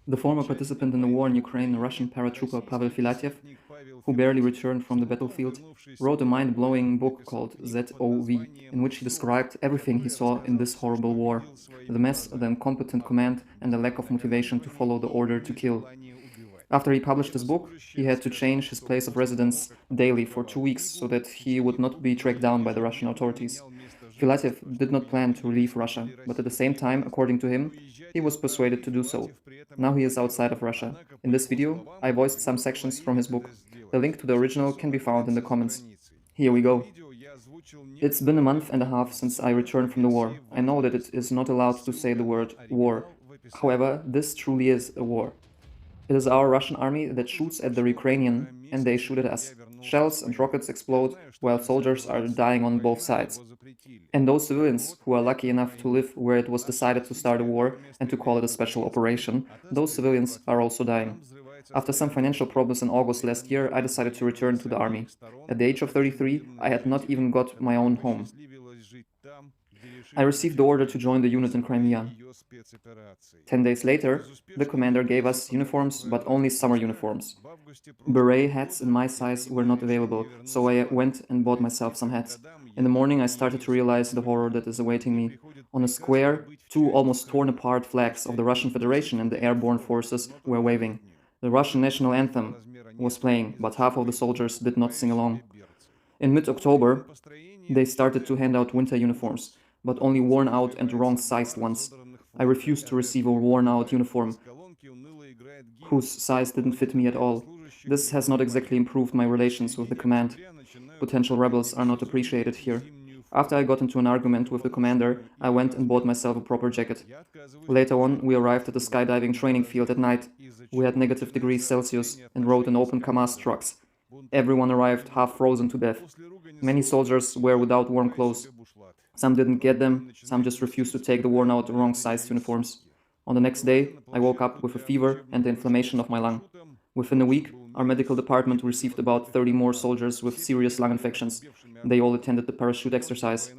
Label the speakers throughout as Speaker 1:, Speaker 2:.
Speaker 1: The former participant in the war in Ukraine, Russian paratrooper Pavel Filatyev, who barely returned from the battlefield, wrote a mind-blowing book called ZOV, in which he described everything he saw in this horrible war: the mess, the incompetent command, and the lack of motivation to follow the order to kill. After he published his book, he had to change his place of residence daily for 2 weeks so that he would not be tracked down by the Russian authorities. Filatyev did not plan to leave Russia, but at the same time, according to him, he was persuaded to do so. Now he is outside of Russia. In this video, I voiced some sections from his book. The link to the original can be found in the comments. Here we go. It's been a month and a half since I returned from the war. I know that it is not allowed to say the word war. However, this truly is a war. It is our Russian army that shoots at the Ukrainian, and they shoot at us. Shells and rockets explode, while soldiers are dying on both sides. And those civilians who are lucky enough to live where it was decided to start a war and to call it a special operation, those civilians are also dying. After some financial problems in August last year, I decided to return to the army. At the age of 33, I had not even got my own home. I received the order to join the unit in Crimea. 10 days later, the commander gave us uniforms, but only summer uniforms. Beret hats in my size were not available, so I went and bought myself some hats. In the morning, I started to realize the horror that is awaiting me. On a square, two almost torn-apart flags of the Russian Federation and the airborne forces were waving. The Russian national anthem was playing, but half of the soldiers did not sing along. In mid-October, they started to hand out winter uniforms, but only worn-out and wrong-sized ones. I refused to receive a worn-out uniform whose size didn't fit me at all. This has not exactly improved my relations with the command. Potential rebels are not appreciated here. After I got into an argument with the commander, I went and bought myself a proper jacket. Later on, we arrived at the skydiving training field at night. We had -degrees Celsius and rode in open Kamaz trucks. Everyone arrived half frozen to death. Many soldiers were without warm clothes. Some didn't get them, some just refused to take the worn-out, wrong-sized uniforms. On the next day, I woke up with a fever and the inflammation of my lung. Within a week, our medical department received about 30 more soldiers with serious lung infections. They all attended the parachute exercise.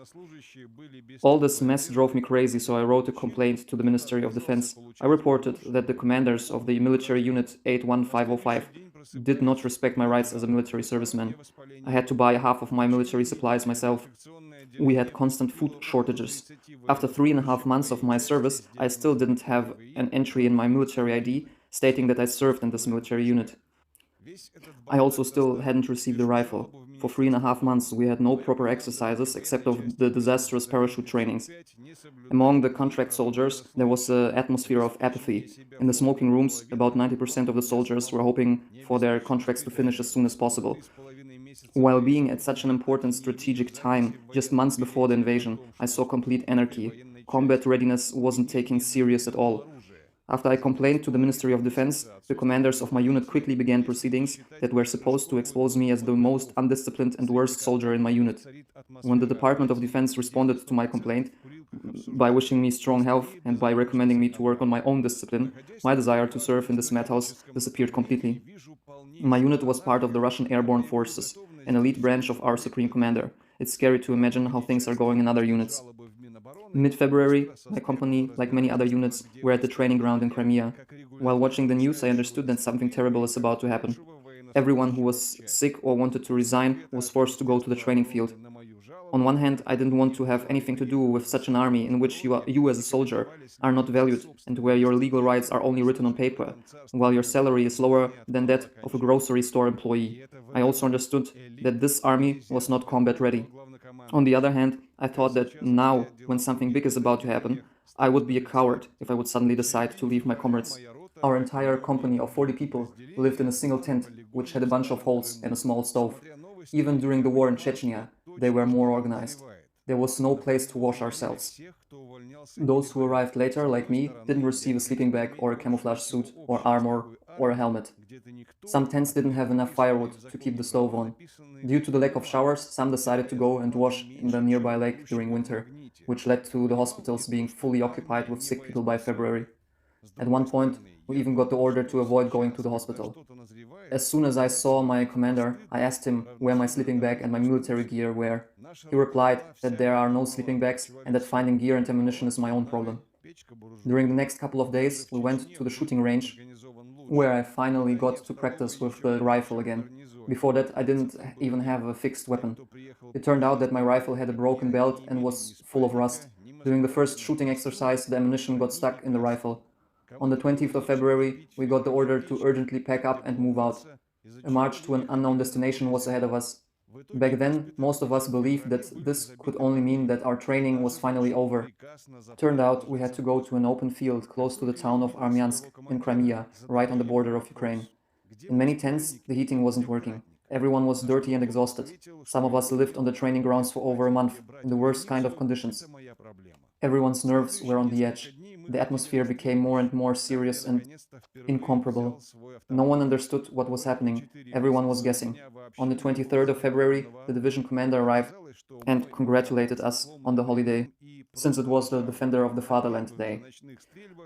Speaker 1: All this mess drove me crazy, so I wrote a complaint to the Ministry of Defense. I reported that the commanders of the military unit 81505 did not respect my rights as a military serviceman. I had to buy half of my military supplies myself. We had constant food shortages. After 3.5 months of my service, I still didn't have an entry in my military ID stating that I served in this military unit. I also still hadn't received a rifle. For 3.5 months, we had no proper exercises except of the disastrous parachute trainings. Among the contract soldiers, there was an atmosphere of apathy. In the smoking rooms, about 90% of the soldiers were hoping for their contracts to finish as soon as possible. While being at such an important strategic time, just months before the invasion, I saw complete anarchy. Combat readiness wasn't taken serious at all. After I complained to the Ministry of Defense, the commanders of my unit quickly began proceedings that were supposed to expose me as the most undisciplined and worst soldier in my unit. When the Department of Defense responded to my complaint by wishing me strong health and by recommending me to work on my own discipline, my desire to serve in this madhouse disappeared completely. My unit was part of the Russian Airborne Forces, an elite branch of our Supreme Commander. It's scary to imagine how things are going in other units. In mid-February, my company, like many other units, were at the training ground in Crimea. While watching the news, I understood that something terrible is about to happen. Everyone who was sick or wanted to resign was forced to go to the training field. On one hand, I didn't want to have anything to do with such an army in which you as a soldier are not valued and where your legal rights are only written on paper, while your salary is lower than that of a grocery store employee. I also understood that this army was not combat ready. On the other hand, I thought that now, when something big is about to happen, I would be a coward if I would suddenly decide to leave my comrades. Our entire company of 40 people lived in a single tent, which had a bunch of holes and a small stove. Even during the war in Chechnya, they were more organized. There was no place to wash ourselves. Those who arrived later, like me, didn't receive a sleeping bag or a camouflage suit or armor or a helmet. Some tents didn't have enough firewood to keep the stove on. Due to the lack of showers, some decided to go and wash in the nearby lake during winter, which led to the hospitals being fully occupied with sick people by February. At one point, we even got the order to avoid going to the hospital. As soon as I saw my commander, I asked him where my sleeping bag and my military gear were. He replied that there are no sleeping bags and that finding gear and ammunition is my own problem. During the next couple of days, we went to the shooting range, where I finally got to practice with the rifle again. Before that, I didn't even have a fixed weapon. It turned out that my rifle had a broken belt and was full of rust. During the first shooting exercise, the ammunition got stuck in the rifle. On the 20th of February, we got the order to urgently pack up and move out. A march to an unknown destination was ahead of us. Back then, most of us believed that this could only mean that our training was finally over. Turned out we had to go to an open field close to the town of Armyansk in Crimea, right on the border of Ukraine. In many tents, the heating wasn't working. Everyone was dirty and exhausted. Some of us lived on the training grounds for over a month, in the worst kind of conditions. Everyone's nerves were on the edge. The atmosphere became more and more serious and incomparable. No one understood what was happening. Everyone was guessing. On the 23rd of February, the division commander arrived and congratulated us on the holiday, since it was the Defender of the Fatherland Day.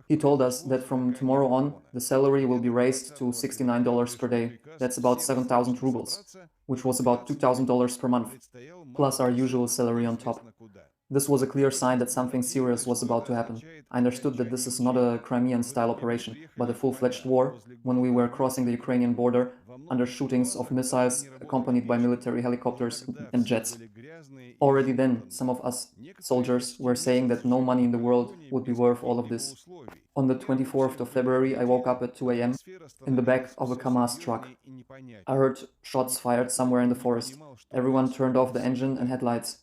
Speaker 1: He told us that from tomorrow on, the salary will be raised to $69 per day. That's about 7,000 rubles, which was about $2,000 per month, plus our usual salary on top. This was a clear sign that something serious was about to happen. I understood that this is not a Crimean-style operation, but a full-fledged war, when we were crossing the Ukrainian border under shootings of missiles accompanied by military helicopters and jets. Already then, some of us soldiers were saying that no money in the world would be worth all of this. On the 24th of February, I woke up at 2 a.m. in the back of a Kamaz truck. I heard shots fired somewhere in the forest. Everyone turned off the engine and headlights.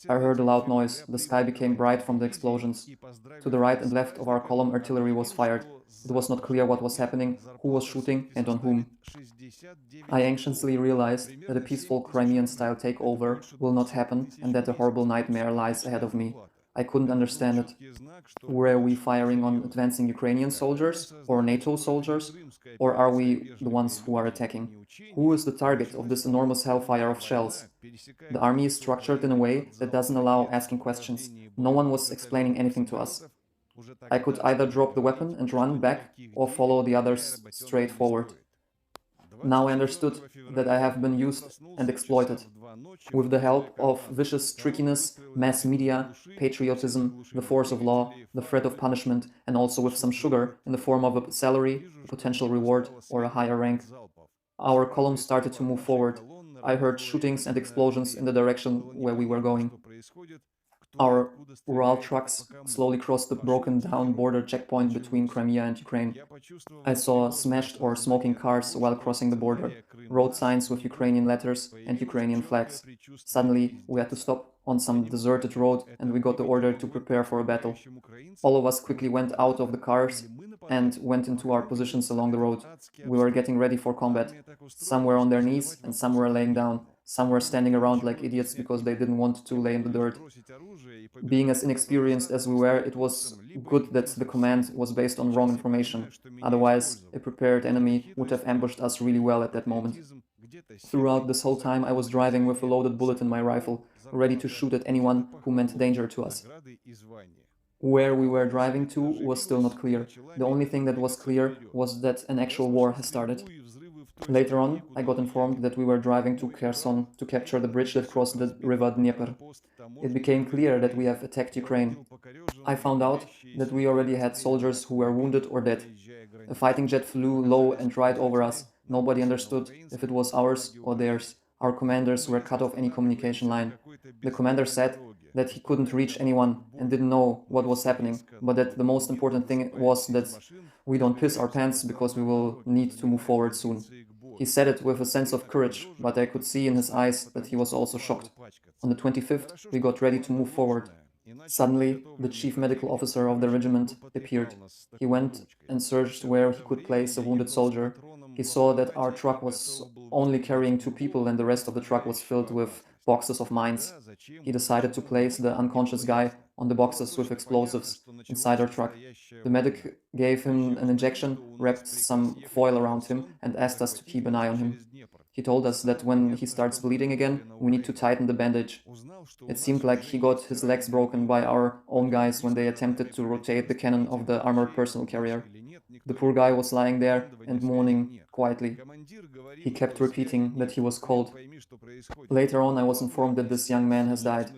Speaker 1: I heard a loud noise. The sky became bright from the explosions. To the right and left of our column, artillery was fired. It was not clear what was happening, who was shooting, and on whom. I anxiously realized that a peaceful Crimean-style takeover will not happen and that a horrible nightmare lies ahead of me. I couldn't understand it. Were we firing on advancing Ukrainian soldiers or NATO soldiers? Or are we the ones who are attacking? Who is the target of this enormous hellfire of shells? The army is structured in a way that doesn't allow asking questions. No one was explaining anything to us. I could either drop the weapon and run back or follow the others straight forward. Now I understood that I have been used and exploited. With the help of vicious trickiness, mass media, patriotism, the force of law, the threat of punishment, and also with some sugar in the form of a salary, a potential reward, or a higher rank. Our column started to move forward. I heard shootings and explosions in the direction where we were going. Our Ural trucks slowly crossed the broken-down border checkpoint between Crimea and Ukraine. I saw smashed or smoking cars while crossing the border, road signs with Ukrainian letters and Ukrainian flags. Suddenly, we had to stop on some deserted road and we got the order to prepare for a battle. All of us quickly went out of the cars and went into our positions along the road. We were getting ready for combat. Some were on their knees and some were laying down. Some were standing around like idiots because they didn't want to lay in the dirt. Being as inexperienced as we were, it was good that the command was based on wrong information. Otherwise, a prepared enemy would have ambushed us really well at that moment. Throughout this whole time, I was driving with a loaded bullet in my rifle, ready to shoot at anyone who meant danger to us. Where we were driving to was still not clear. The only thing that was clear was that an actual war has started. Later on, I got informed that we were driving to Kherson to capture the bridge that crossed the river Dnieper. It became clear that we have attacked Ukraine. I found out that we already had soldiers who were wounded or dead. A fighting jet flew low and right over us. Nobody understood if it was ours or theirs. Our commanders were cut off any communication line. The commander said that he couldn't reach anyone and didn't know what was happening, but that the most important thing was that we don't piss our pants because we will need to move forward soon. He said it with a sense of courage, but I could see in his eyes that he was also shocked. On the 25th, we got ready to move forward. Suddenly, the chief medical officer of the regiment appeared. He went and searched where he could place a wounded soldier. He saw that our truck was only carrying 2 people and the rest of the truck was filled with boxes of mines. He decided to place the unconscious guy on the boxes with explosives inside our truck. The medic gave him an injection, wrapped some foil around him, and asked us to keep an eye on him. He told us that when he starts bleeding again, we need to tighten the bandage. It seemed like he got his legs broken by our own guys when they attempted to rotate the cannon of the armored personnel carrier. The poor guy was lying there and mourning quietly. He kept repeating that he was cold. Later on, I was informed that this young man has died.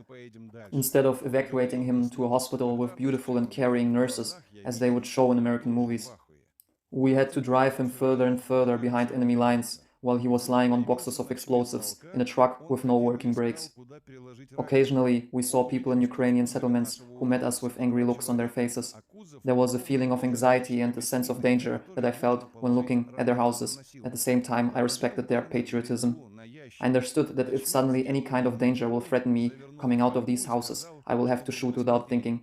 Speaker 1: Instead of evacuating him to a hospital with beautiful and caring nurses, as they would show in American movies, we had to drive him further and further behind enemy lines while he was lying on boxes of explosives in a truck with no working brakes. Occasionally, we saw people in Ukrainian settlements who met us with angry looks on their faces. There was a feeling of anxiety and a sense of danger that I felt when looking at their houses. At the same time, I respected their patriotism. I understood that if suddenly any kind of danger will threaten me coming out of these houses, I will have to shoot without thinking.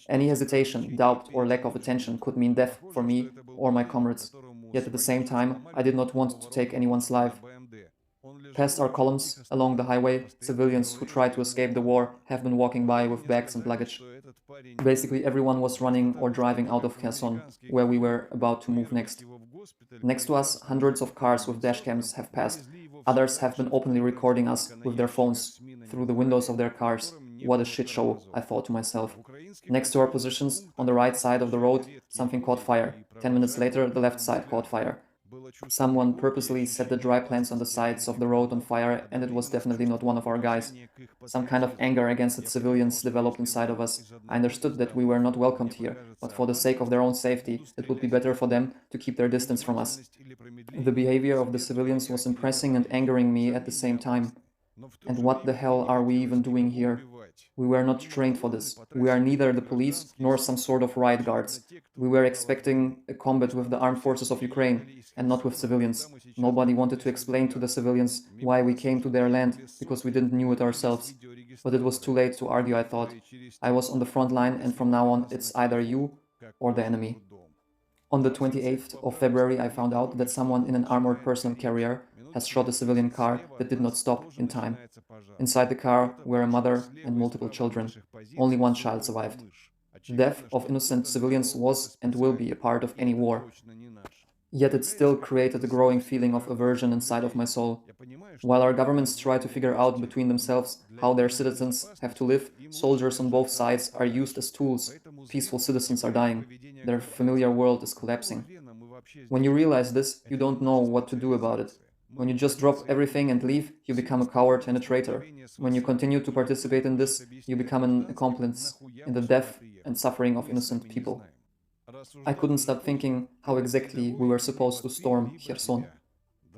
Speaker 1: Any hesitation, doubt, or lack of attention could mean death for me or my comrades. Yet at the same time, I did not want to take anyone's life. Past our columns, along the highway, civilians who tried to escape the war have been walking by with bags and luggage. Basically, everyone was running or driving out of Kherson, where we were about to move next. Next to us, hundreds of cars with dashcams have passed. Others have been openly recording us with their phones through the windows of their cars. What a shit show, I thought to myself. Next to our positions, on the right side of the road, something caught fire. 10 minutes later, the left side caught fire. Someone purposely set the dry plants on the sides of the road on fire, and it was definitely not one of our guys. Some kind of anger against the civilians developed inside of us. I understood that we were not welcomed here, but for the sake of their own safety, it would be better for them to keep their distance from us. The behavior of the civilians was impressing and angering me at the same time. And what the hell are we even doing here? We were not trained for this. We are neither the police nor some sort of riot guards. We were expecting a combat with the armed forces of Ukraine and not with civilians. Nobody wanted to explain to the civilians why we came to their land because we didn't know it ourselves. But it was too late to argue, I thought. I was on the front line, and from now on it's either you or the enemy. On the 28th of February, I found out that someone in an armored personal carrier has shot a civilian car that did not stop in time. Inside the car were a mother and multiple children. Only one child survived. The death of innocent civilians was and will be a part of any war. Yet it still created a growing feeling of aversion inside of my soul. While our governments try to figure out between themselves how their citizens have to live, soldiers on both sides are used as tools. Peaceful citizens are dying. Their familiar world is collapsing. When you realize this, you don't know what to do about it. When you just drop everything and leave, you become a coward and a traitor. When you continue to participate in this, you become an accomplice in the death and suffering of innocent people. I couldn't stop thinking how exactly we were supposed to storm Kherson.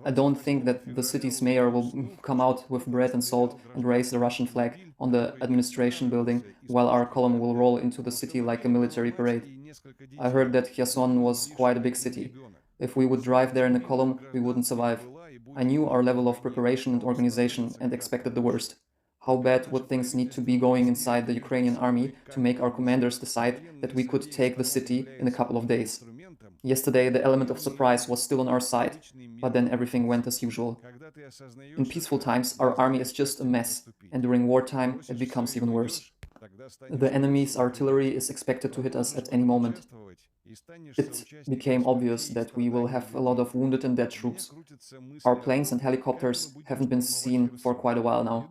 Speaker 1: I don't think that the city's mayor will come out with bread and salt and raise the Russian flag on the administration building while our column will roll into the city like a military parade. I heard that Kherson was quite a big city. If we would drive there in a column, we wouldn't survive. I knew our level of preparation and organization and expected the worst. How bad would things need to be going inside the Ukrainian army to make our commanders decide that we could take the city in a couple of days? Yesterday, the element of surprise was still on our side, but then everything went as usual. In peaceful times, our army is just a mess, and during wartime, it becomes even worse. The enemy's artillery is expected to hit us at any moment. It became obvious that we will have a lot of wounded and dead troops. Our planes and helicopters haven't been seen for quite a while now.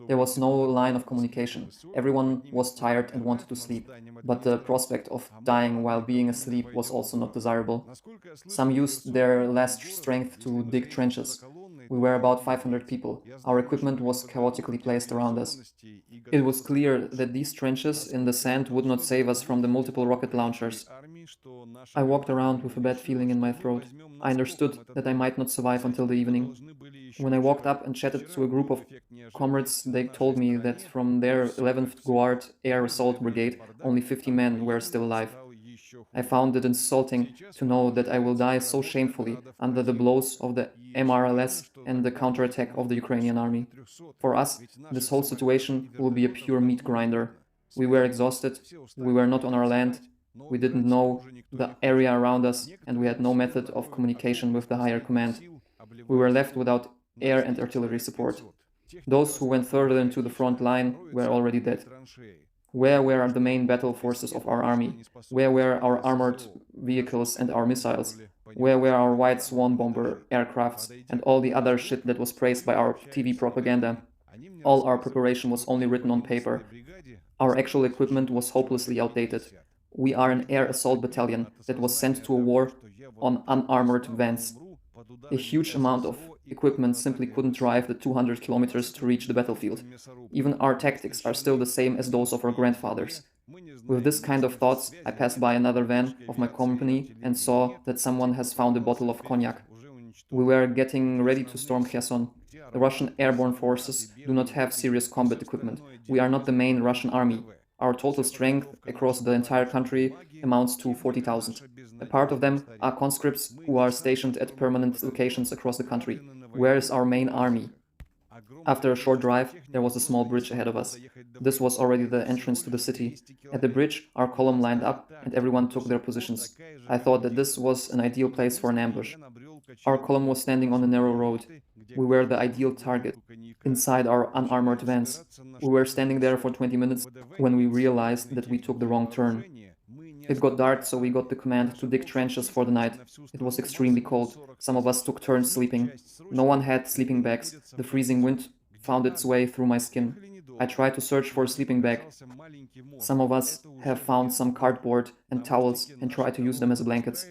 Speaker 1: There was no line of communication. Everyone was tired and wanted to sleep, but the prospect of dying while being asleep was also not desirable. Some used their last strength to dig trenches. We were about 500 people. Our equipment was chaotically placed around us. It was clear that these trenches in the sand would not save us from the multiple rocket launchers. I walked around with a bad feeling in my throat. I understood that I might not survive until the evening. When I walked up and chatted to a group of comrades, they told me that from their 11th Guard Air Assault Brigade, only 50 men were still alive. I found it insulting to know that I will die so shamefully under the blows of the MRLS and the counterattack of the Ukrainian army. For us, this whole situation will be a pure meat grinder. We were exhausted, we were not on our land, we didn't know the area around us, and we had no method of communication with the higher command. We were left without air and artillery support. Those who went further into the front line were already dead. Where were the main battle forces of our army? Where were our armored vehicles and our missiles? Where were our White Swan bomber aircrafts and all the other shit that was praised by our TV propaganda? All our preparation was only written on paper. Our actual equipment was hopelessly outdated. We are an air assault battalion that was sent to a war on unarmored vans. A huge amount of equipment simply couldn't drive the 200 kilometers to reach the battlefield. Even our tactics are still the same as those of our grandfathers. With this kind of thoughts, I passed by another van of my company and saw that someone has found a bottle of cognac. We were getting ready to storm Kherson. The Russian airborne forces do not have serious combat equipment. We are not the main Russian army. Our total strength across the entire country amounts to 40,000. A part of them are conscripts who are stationed at permanent locations across the country. Where is our main army? After a short drive, there was a small bridge ahead of us. This was already the entrance to the city. At the bridge, our column lined up and everyone took their positions. I thought that this was an ideal place for an ambush. Our column was standing on a narrow road. We were the ideal target, inside our unarmored vans. We were standing there for 20 minutes when we realized that we took the wrong turn. It got dark, so we got the command to dig trenches for the night. It was extremely cold. Some of us took turns sleeping. No one had sleeping bags. The freezing wind found its way through my skin. I tried to search for a sleeping bag. Some of us have found some cardboard and towels and tried to use them as blankets.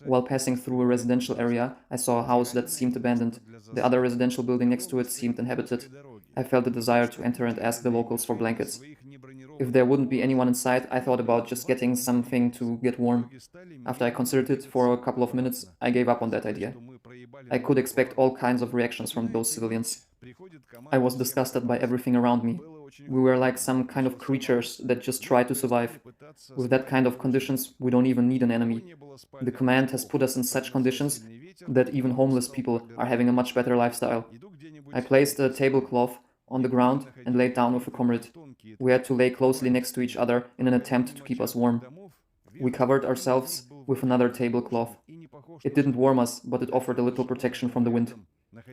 Speaker 1: While passing through a residential area, I saw a house that seemed abandoned. The other residential building next to it seemed inhabited. I felt a desire to enter and ask the locals for blankets. If there wouldn't be anyone inside, I thought about just getting something to get warm. After I considered it for a couple of minutes, I gave up on that idea. I could expect all kinds of reactions from those civilians. I was disgusted by everything around me. We were like some kind of creatures that just try to survive. With that kind of conditions, we don't even need an enemy. The command has put us in such conditions that even homeless people are having a much better lifestyle. I placed a tablecloth on the ground and laid down with a comrade. We had to lay closely next to each other in an attempt to keep us warm. We covered ourselves with another tablecloth. It didn't warm us, but it offered a little protection from the wind.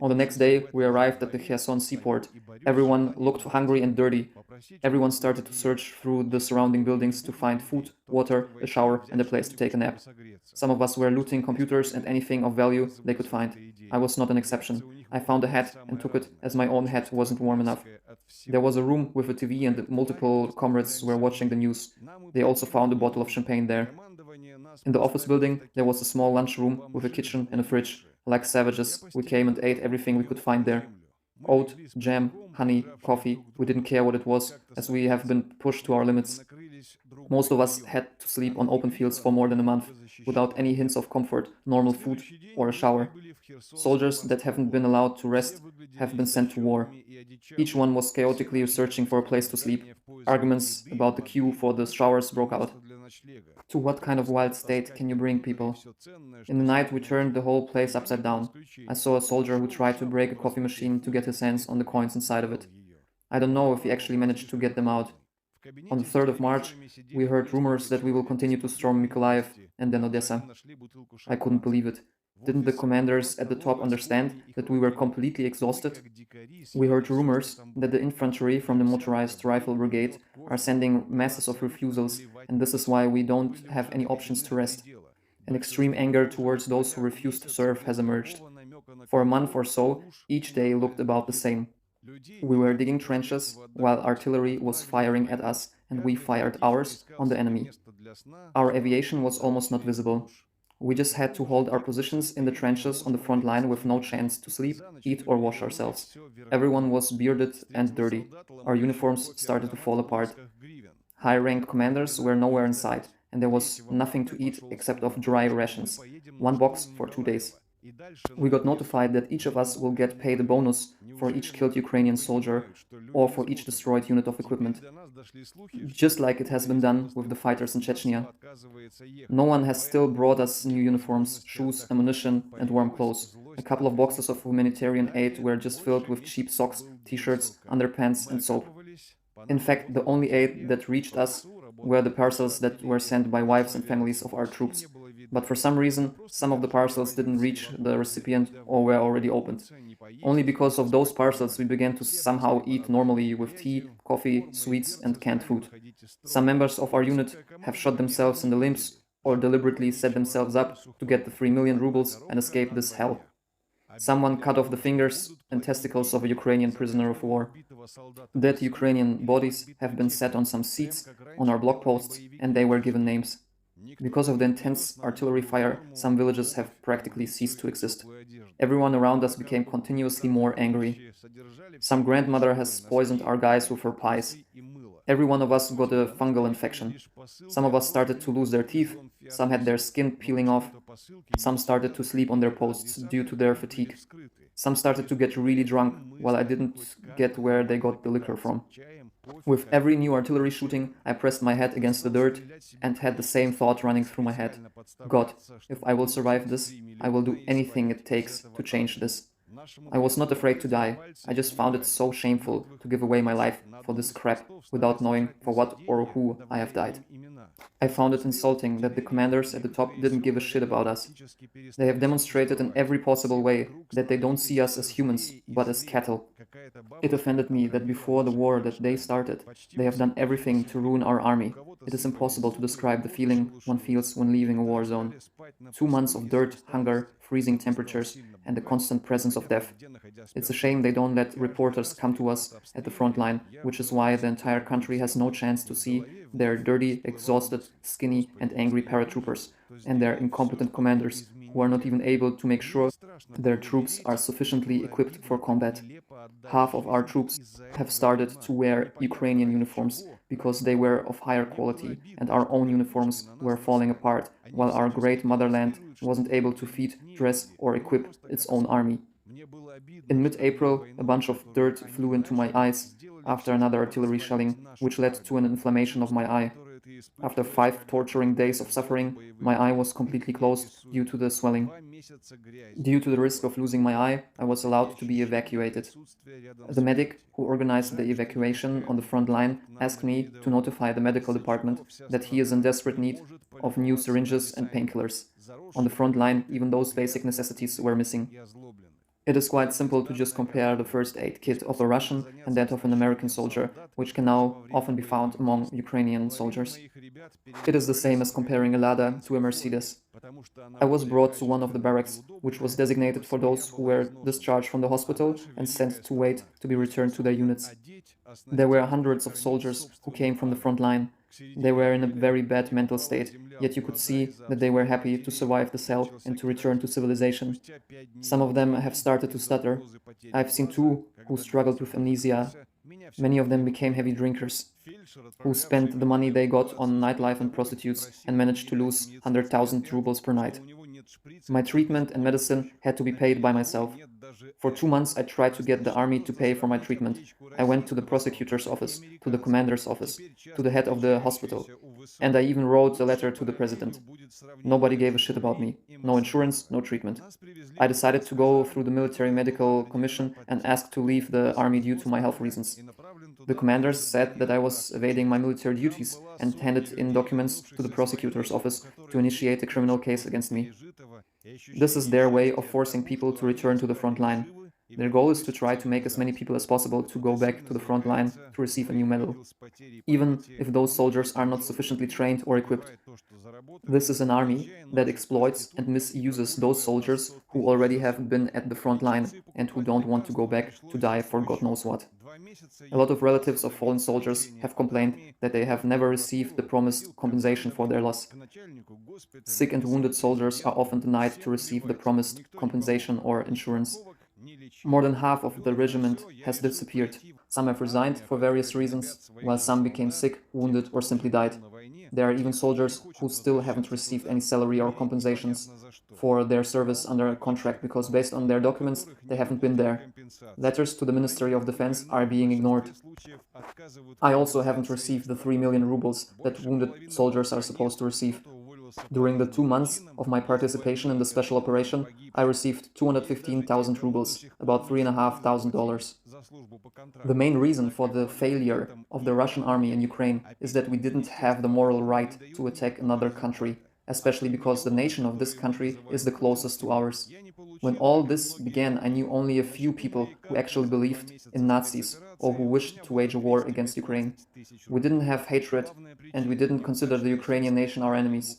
Speaker 1: On the next day, we arrived at the Kherson seaport. Everyone looked hungry and dirty. Everyone started to search through the surrounding buildings to find food, water, a shower, and a place to take a nap. Some of us were looting computers and anything of value they could find. I was not an exception. I found a hat and took it, as my own hat wasn't warm enough. There was a room with a TV and multiple comrades were watching the news. They also found a bottle of champagne there. In the office building, there was a small lunchroom with a kitchen and a fridge. Like savages, we came and ate everything we could find there. Oat, jam, honey, coffee, we didn't care what it was, as we have been pushed to our limits. Most of us had to sleep on open fields for more than a month, without any hints of comfort, normal food, or a shower. Soldiers that haven't been allowed to rest have been sent to war. Each one was chaotically searching for a place to sleep. Arguments about the queue for the showers broke out. To what kind of wild state can you bring people? In the night, we turned the whole place upside down. I saw a soldier who tried to break a coffee machine to get his hands on the coins inside of it. I don't know if he actually managed to get them out. On the 3rd of March, we heard rumors that we will continue to storm Mykolaiv and then Odessa. I couldn't believe it. Didn't the commanders at the top understand that we were completely exhausted? We heard rumors that the infantry from the motorized rifle brigade are sending masses of refusals, and this is why we don't have any options to rest. An extreme anger towards those who refuse to serve has emerged. For a month or so, each day looked about the same. We were digging trenches while artillery was firing at us, and we fired ours on the enemy. Our aviation was almost not visible. We just had to hold our positions in the trenches on the front line with no chance to sleep, eat or wash ourselves. Everyone was bearded and dirty. Our uniforms started to fall apart. High-ranked commanders were nowhere in sight, and there was nothing to eat except of dry rations, 1 box for 2 days. We got notified that each of us will get paid a bonus for each killed Ukrainian soldier or for each destroyed unit of equipment, just like it has been done with the fighters in Chechnya. No one has still brought us new uniforms, shoes, ammunition, and warm clothes. A couple of boxes of humanitarian aid were just filled with cheap socks, t-shirts, underpants, and soap. In fact, the only aid that reached us were the parcels that were sent by wives and families of our troops. But for some reason, some of the parcels didn't reach the recipient or were already opened. Only because of those parcels we began to somehow eat normally with tea, coffee, sweets, and canned food. Some members of our unit have shot themselves in the limbs or deliberately set themselves up to get the 3 million rubles and escape this hell. Someone cut off the fingers and testicles of a Ukrainian prisoner of war. Dead Ukrainian bodies have been set on some seats on our blog posts, and they were given names. Because of the intense artillery fire, some villages have practically ceased to exist. Everyone around us became continuously more angry. Some grandmother has poisoned our guys with her pies. Every one of us got a fungal infection. Some of us started to lose their teeth, some had their skin peeling off, some started to sleep on their posts due to their fatigue. Some started to get really drunk, while I didn't get where they got the liquor from. With every new artillery shooting, I pressed my head against the dirt and had the same thought running through my head. God, if I will survive this, I will do anything it takes to change this. I was not afraid to die. I just found it so shameful to give away my life for this crap without knowing for what or who I have died. I found it insulting that the commanders at the top didn't give a shit about us. They have demonstrated in every possible way that they don't see us as humans, but as cattle. It offended me that before the war that they started, they have done everything to ruin our army. It is impossible to describe the feeling one feels when leaving a war zone. 2 months of dirt, hunger, freezing temperatures, and the constant presence of death. It's a shame they don't let reporters come to us at the front line, which is why the entire country has no chance to see their dirty, exhausted, skinny, and angry paratroopers, and their incompetent commanders, who are not even able to make sure their troops are sufficiently equipped for combat. Half of our troops have started to wear Ukrainian uniforms because they were of higher quality, and our own uniforms were falling apart, while our great motherland wasn't able to feed, dress, or equip its own army. In mid-April, a bunch of dirt flew into my eyes after another artillery shelling, which led to an inflammation of my eye. After 5 torturing days of suffering, my eye was completely closed due to the swelling. Due to the risk of losing my eye, I was allowed to be evacuated. The medic who organized the evacuation on the front line asked me to notify the medical department that he is in desperate need of new syringes and painkillers. On the front line, even those basic necessities were missing. It is quite simple to just compare the first aid kit of a Russian and that of an American soldier, which can now often be found among Ukrainian soldiers. It is the same as comparing a Lada to a Mercedes. I was brought to one of the barracks, which was designated for those who were discharged from the hospital and sent to wait to be returned to their units. There were hundreds of soldiers who came from the front line. They were in a very bad mental state, yet you could see that they were happy to survive the cell and to return to civilization. Some of them have started to stutter. I've seen 2 who struggled with amnesia. Many of them became heavy drinkers, who spent the money they got on nightlife and prostitutes and managed to lose 100,000 rubles per night. My treatment and medicine had to be paid by myself. For 2 months I tried to get the army to pay for my treatment. I went to the prosecutor's office, to the commander's office, to the head of the hospital, and I even wrote a letter to the president. Nobody gave a shit about me. No insurance, no treatment. I decided to go through the military medical commission and ask to leave the army due to my health reasons. The commanders said that I was evading my military duties and handed in documents to the prosecutor's office to initiate a criminal case against me. This is their way of forcing people to return to the front line. Their goal is to try to make as many people as possible to go back to the front line to receive a new medal, even if those soldiers are not sufficiently trained or equipped. This is an army that exploits and misuses those soldiers who already have been at the front line and who don't want to go back to die for God knows what. A lot of relatives of fallen soldiers have complained that they have never received the promised compensation for their loss. Sick and wounded soldiers are often denied to receive the promised compensation or insurance. More than half of the regiment has disappeared. Some have resigned for various reasons, while some became sick, wounded, or simply died. There are even soldiers who still haven't received any salary or compensations for their service under a contract because based on their documents, they haven't been there. Letters to the Ministry of Defense are being ignored. I also haven't received the 3 million rubles that wounded soldiers are supposed to receive. During the 2 months of my participation in the special operation, I received 215,000 rubles, about $3,500. The main reason for the failure of the Russian army in Ukraine is that we didn't have the moral right to attack another country, especially because the nation of this country is the closest to ours. When all this began, I knew only a few people who actually believed in Nazis or who wished to wage a war against Ukraine. We didn't have hatred, and we didn't consider the Ukrainian nation our enemies.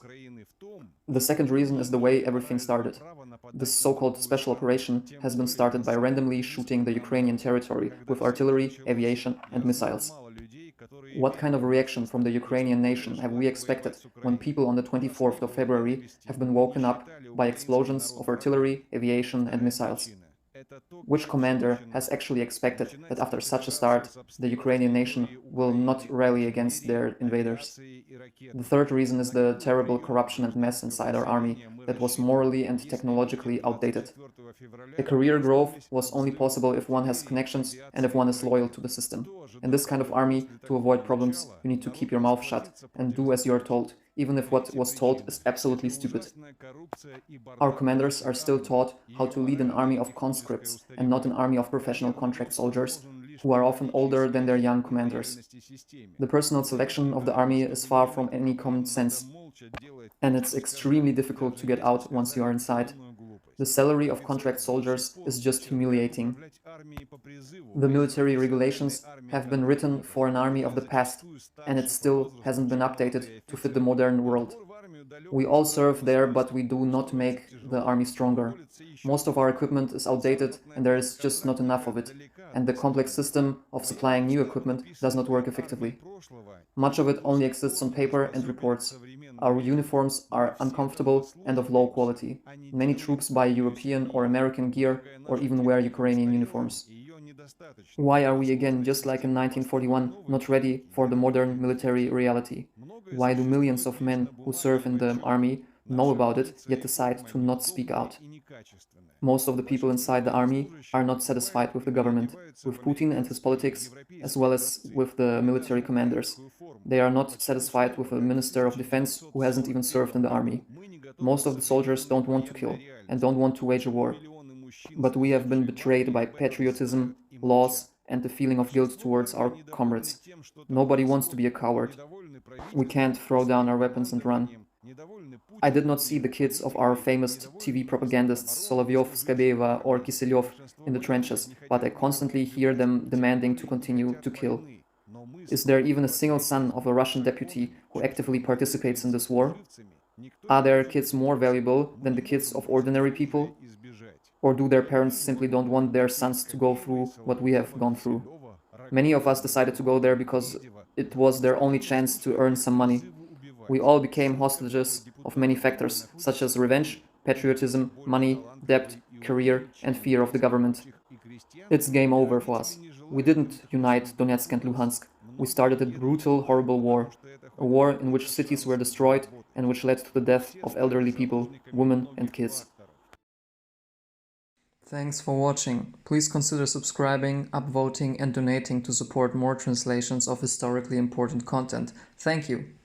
Speaker 1: The second reason is the way everything started. This so-called special operation has been started by randomly shooting the Ukrainian territory with artillery, aviation, and missiles. What kind of reaction from the Ukrainian nation have we expected when people on the 24th of February have been woken up by explosions of artillery, aviation, and missiles? Which commander has actually expected that after such a start, the Ukrainian nation will not rally against their invaders? The third reason is the terrible corruption and mess inside our army that was morally and technologically outdated. A career growth was only possible if one has connections and if one is loyal to the system. In this kind of army, to avoid problems, you need to keep your mouth shut and do as you are told, even if what was told is absolutely stupid. Our commanders are still taught how to lead an army of conscripts and not an army of professional contract soldiers, who are often older than their young commanders. The personal selection of the army is far from any common sense, and it's extremely difficult to get out once you are inside. The salary of contract soldiers is just humiliating. The military regulations have been written for an army of the past, and it still hasn't been updated to fit the modern world. We all serve there, but we do not make the army stronger. Most of our equipment is outdated and there is just not enough of it, and the complex system of supplying new equipment does not work effectively. Much of it only exists on paper and reports. Our uniforms are uncomfortable and of low quality. Many troops buy European or American gear or even wear Ukrainian uniforms. Why are we again, just like in 1941, not ready for the modern military reality? Why do millions of men who serve in the army know about it, yet decide to not speak out? Most of the people inside the army are not satisfied with the government, with Putin and his politics, as well as with the military commanders. They are not satisfied with a minister of defense who hasn't even served in the army. Most of the soldiers don't want to kill and don't want to wage a war. But we have been betrayed by patriotism, laws, and the feeling of guilt towards our comrades. Nobody wants to be a coward. We can't throw down our weapons and run. I did not see the kids of our famous TV propagandists Solovyov, Skabeyeva, or Kiselyov in the trenches, but I constantly hear them demanding to continue to kill. Is there even a single son of a Russian deputy who actively participates in this war? Are their kids more valuable than the kids of ordinary people? Or do their parents simply don't want their sons to go through what we have gone through? Many of us decided to go there because it was their only chance to earn some money. We all became hostages of many factors, such as revenge, patriotism, money, debt, career, and fear of the government. It's game over for us. We didn't unite Donetsk and Luhansk. We started a brutal, horrible war. A war in which cities were destroyed and which led to the death of elderly people, women, and kids. Thanks for watching. Please consider subscribing, upvoting, and donating to support more translations of historically important content. Thank you.